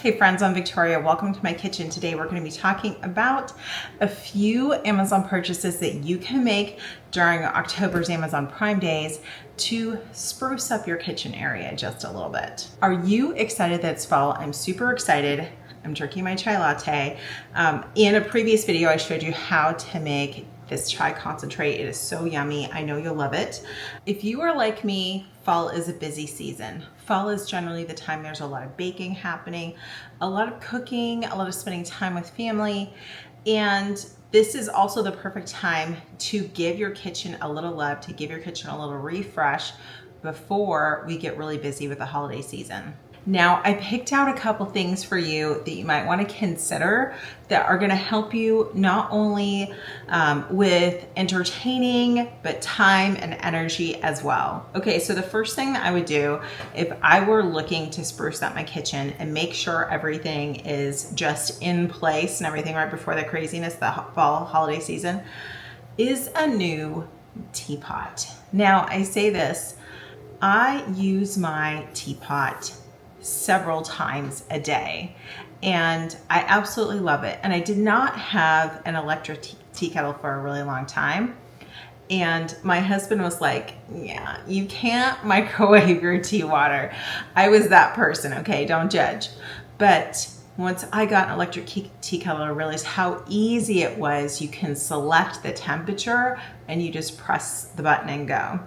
Hey friends, I'm Victoria. Welcome to my kitchen. Today we're going to be talking about a few Amazon purchases that you can make during October's Amazon Prime Days to spruce up your kitchen area just a little bit. Are you excited that it's fall? I'm super excited. I'm drinking my chai latte. In a previous video, I showed you how to make this chai concentrate. It is so yummy. I know you'll love it. If you are like me, fall is a busy season. Fall is generally the time there's a lot of baking happening, a lot of cooking, a lot of spending time with family. And this is also the perfect time to give your kitchen a little love, to give your kitchen a little refresh before we get really busy with the holiday season. Now, I picked out a couple things for you that you might want to consider that are going to help you not only with entertaining, but time and energy as well. Okay, so the first thing that I would do if I were looking to spruce up my kitchen and make sure everything is just in place and everything right before the craziness, the fall holiday season, is a new teapot. Now, I say this, I use my teapot several times a day and I absolutely love it. And I did not have an electric tea kettle for a really long time. And my husband was like, yeah, you can't microwave your tea water. I was that person, okay, don't judge. But once I got an electric tea kettle, I realized how easy it was. You can select the temperature and you just press the button and go.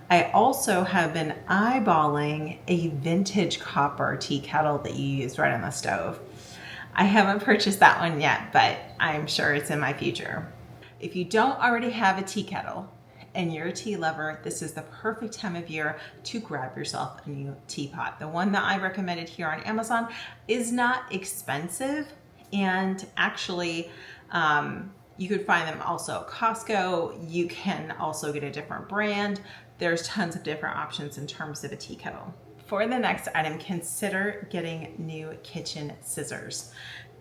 I also have been eyeballing a vintage copper tea kettle that you use right on the stove. I haven't purchased that one yet, but I'm sure it's in my future. If you don't already have a tea kettle and you're a tea lover, this is the perfect time of year to grab yourself a new teapot. The one that I recommended here on Amazon is not expensive, and actually you could find them also at Costco. You can also get a different brand. There's tons of different options in terms of a tea kettle. For the next item, consider getting new kitchen scissors.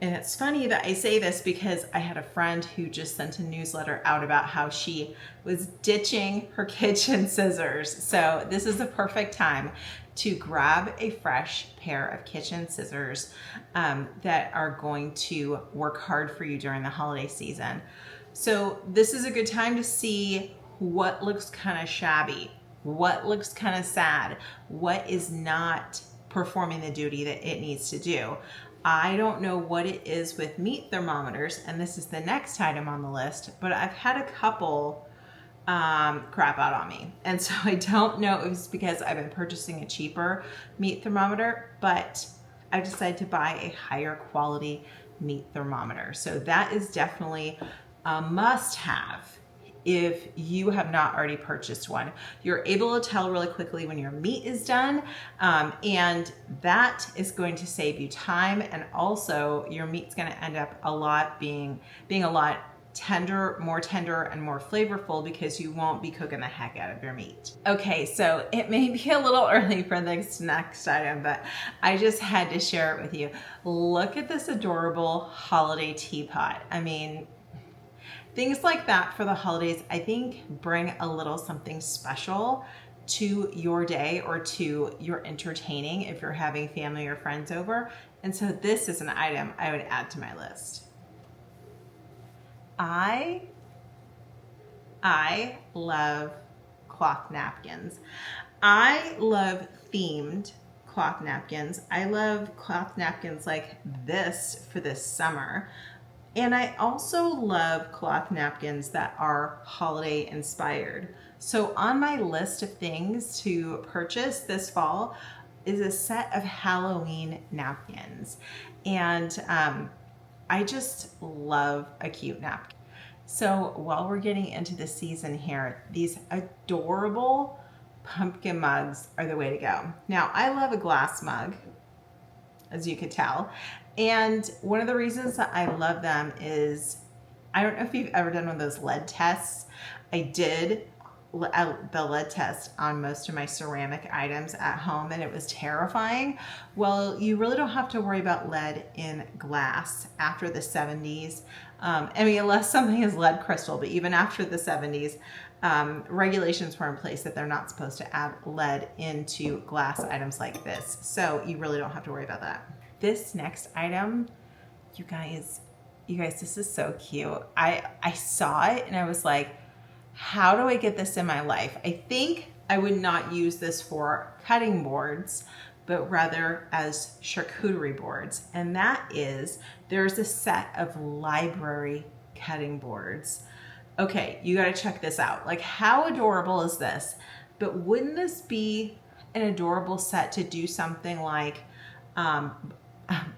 And it's funny that I say this because I had a friend who just sent a newsletter out about how she was ditching her kitchen scissors. So this is the perfect time to grab a fresh pair of kitchen scissors that are going to work hard for you during the holiday season. So this is a good time to see what looks kind of shabby, what looks kind of sad, what is not performing the duty that it needs to do. I don't know what it is with meat thermometers, and this is the next item on the list, but I've had a couple crap out on me. And so I don't know if it's because I've been purchasing a cheaper meat thermometer, but I decided to buy a higher quality meat thermometer. So that is definitely a must-have if you have not already purchased one. You're able to tell really quickly when your meat is done, and that is going to save you time, and also your meat's going to end up being a lot tender, more tender and more flavorful because you won't be cooking the heck out of your meat. Okay, so it may be a little early for this next item, but I just had to share it with you. Look at this adorable holiday teapot. I mean, things like that for the holidays, I think, bring a little something special to your day or to your entertaining if you're having family or friends over. And so this is an item I would add to my list. I love cloth napkins. I love themed cloth napkins. I love cloth napkins like this for this summer. And I also love cloth napkins that are holiday inspired. So on my list of things to purchase this fall is a set of Halloween napkins. And I just love a cute napkin. So while we're getting into the season here, these adorable pumpkin mugs are the way to go. Now, I love a glass mug, as you could tell. And one of the reasons that I love them is, I don't know if you've ever done one of those lead tests. I did the lead test on most of my ceramic items at home, and it was terrifying. Well, you really don't have to worry about lead in glass after the 70s. I mean, unless something is lead crystal, but even after the 70s, regulations were in place that they're not supposed to add lead into glass items like this. So you really don't have to worry about that. this next item, you guys, this is so cute. I saw it and I was like, how do I get this in my life? I think I would not use this for cutting boards, but rather as charcuterie boards. And that is, there's a set of library cutting boards. Okay, you gotta check this out. Like, how adorable is this? But wouldn't this be an adorable set to do something like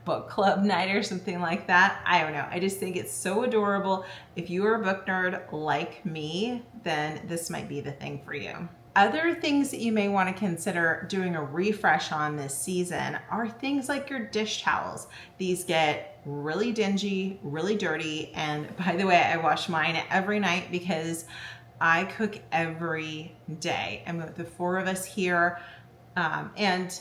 book club night or something like that? I don't know. I just think it's so adorable. If you are a book nerd like me, then this might be the thing for you. Other things that you may want to consider doing a refresh on this season are things like your dish towels. These get really dingy, really dirty. And by the way, I wash mine every night because I cook every day. I'm with the 4 of us here, and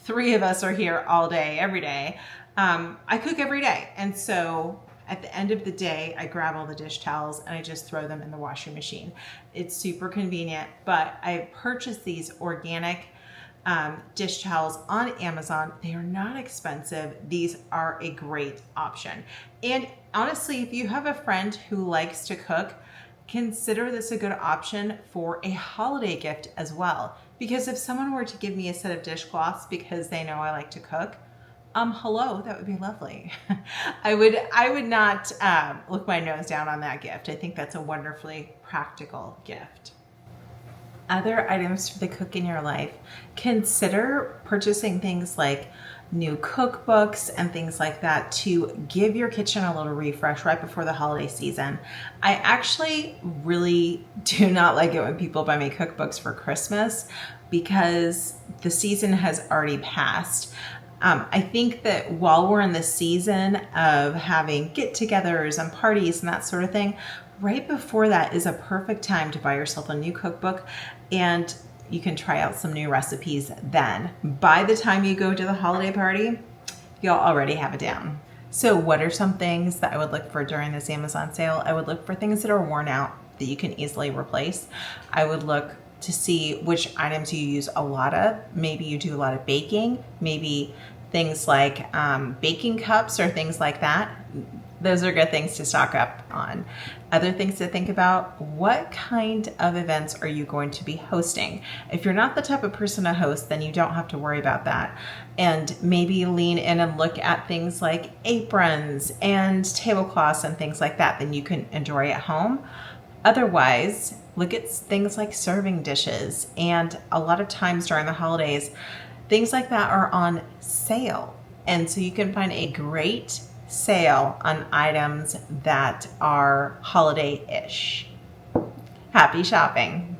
3 of us are here all day, every day. I cook every day. And so at the end of the day, I grab all the dish towels and I just throw them in the washing machine. It's super convenient, but I purchased these organic dish towels on Amazon. They are not expensive. These are a great option. And honestly, if you have a friend who likes to cook, consider this a good option for a holiday gift as well. Because if someone were to give me a set of dishcloths because they know I like to cook, hello, that would be lovely. I would not look my nose down on that gift. I think that's a wonderfully practical gift. Other items for the cook in your life, consider purchasing things like new cookbooks and things like that to give your kitchen a little refresh right before the holiday season. I actually really do not like it when people buy me cookbooks for Christmas because the season has already passed. I think that while we're in the season of having get-togethers and parties and that sort of thing, right before that is a perfect time to buy yourself a new cookbook, and you can try out some new recipes then. By the time you go to the holiday party, you'll already have it down. So what are some things that I would look for during this Amazon sale? I would look for things that are worn out that you can easily replace. I would look to see which items you use a lot of. Maybe you do a lot of baking, maybe things like baking cups or things like that. Those are good things to stock up on. Other things to think about, what kind of events are you going to be hosting? If you're not the type of person to host, then you don't have to worry about that. And maybe lean in and look at things like aprons and tablecloths and things like that, then you can enjoy at home. Otherwise, look at things like serving dishes. And a lot of times during the holidays, things like that are on sale. And so you can find a great sale on items that are holiday-ish. Happy shopping.